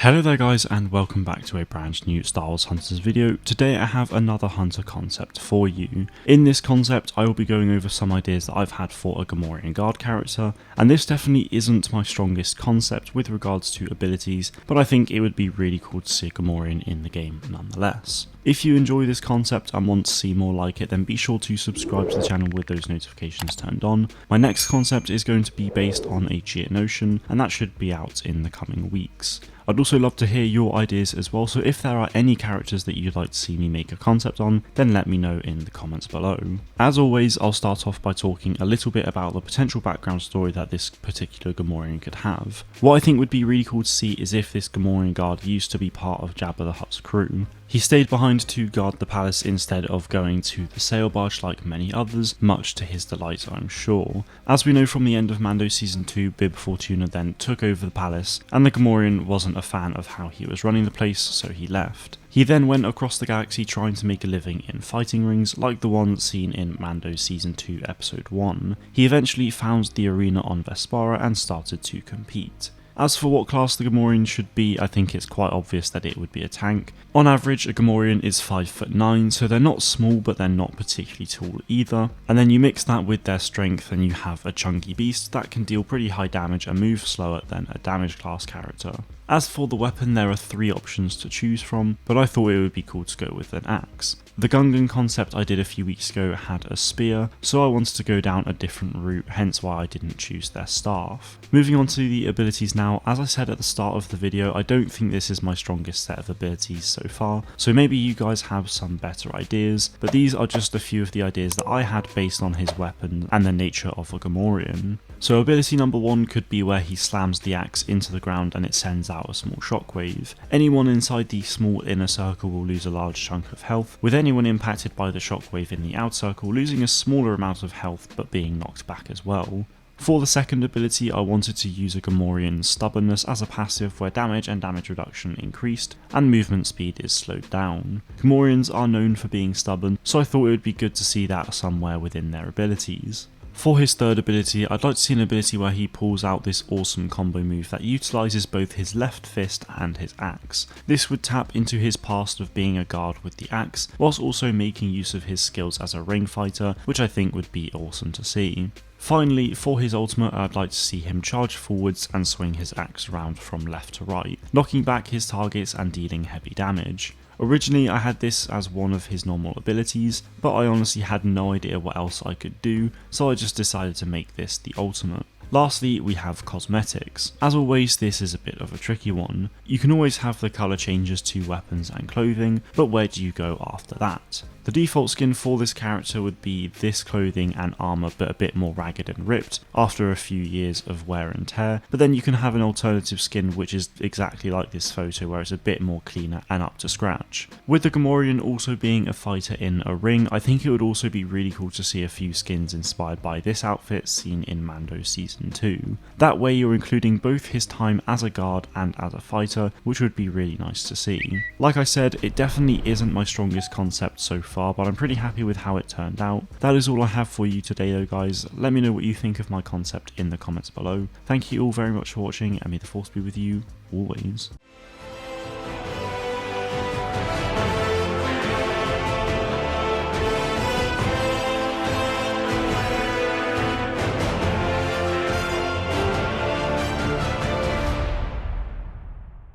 Hello there guys, and welcome back to a brand new Star Wars Hunters video. Today I have another Hunter concept for you. In this concept I will be going over some ideas that I've had for a Gamorrean Guard character, and this definitely isn't my strongest concept with regards to abilities, but I think it would be really cool to see a Gamorrean in the game nonetheless. If you enjoy this concept and want to see more like it, then be sure to subscribe to the channel with those notifications turned on. My next concept is going to be based on a Geonosian, and that should be out in the coming weeks. I'd also love to hear your ideas as well, so if there are any characters that you'd like to see me make a concept on, then let me know in the comments below. As always, I'll start off by talking a little bit about the potential background story that this particular Gamorrean could have. What I think would be really cool to see is if this Gamorrean Guard used to be part of Jabba the Hutt's crew. He stayed behind to guard the palace instead of going to the sail barge like many others, much to his delight I'm sure. As we know from the end of Mando Season 2, Bib Fortuna then took over the palace, and the Gamorrean wasn't a fan of how he was running the place, so he left. He then went across the galaxy trying to make a living in fighting rings, like the one seen in Mando Season 2 Episode 1. He eventually found the arena on Vespara and started to compete. As for what class the Gamorrean should be, I think it's quite obvious that it would be a tank. On average, a Gamorrean is 5'9", so they're not small but they're not particularly tall either. And then you mix that with their strength and you have a chunky beast that can deal pretty high damage and move slower than a damage class character. As for the weapon, there are 3 options to choose from, but I thought it would be cool to go with an axe. The Gungan concept I did a few weeks ago had a spear, so I wanted to go down a different route, hence why I didn't choose their staff. Moving on to the abilities now, as I said at the start of the video, I don't think this is my strongest set of abilities so far, so maybe you guys have some better ideas, but these are just a few of the ideas that I had based on his weapon and the nature of a Gamorrean. So ability number 1 could be where he slams the axe into the ground and it sends out a small shockwave. Anyone inside the small inner circle will lose a large chunk of health, with anyone impacted by the shockwave in the outer circle losing a smaller amount of health but being knocked back as well. For the second ability, I wanted to use a Gamorrean's Stubbornness as a passive where damage and damage reduction increased and movement speed is slowed down. Gamorreans are known for being stubborn, so I thought it would be good to see that somewhere within their abilities. For his third ability, I'd like to see an ability where he pulls out this awesome combo move that utilises both his left fist and his axe. This would tap into his past of being a guard with the axe, whilst also making use of his skills as a ring fighter, which I think would be awesome to see. Finally, for his ultimate, I'd like to see him charge forwards and swing his axe around from left to right, knocking back his targets and dealing heavy damage. Originally I had this as one of his normal abilities, but I honestly had no idea what else I could do, so I just decided to make this the ultimate. Lastly, we have cosmetics. As always, this is a bit of a tricky one. You can always have the colour changes to weapons and clothing, but where do you go after that? The default skin for this character would be this clothing and armour, but a bit more ragged and ripped after a few years of wear and tear, but then you can have an alternative skin which is exactly like this photo where it's a bit more cleaner and up to scratch. With the Gamorrean also being a fighter in a ring, I think it would also be really cool to see a few skins inspired by this outfit seen in Mando Season 2. That way you're including both his time as a guard and as a fighter, which would be really nice to see. Like I said, it definitely isn't my strongest concept so far, but I'm pretty happy with how it turned out. That is all I have for you today though guys. Let me know what you think of my concept in the comments below. Thank you all very much for watching, and may the force be with you always.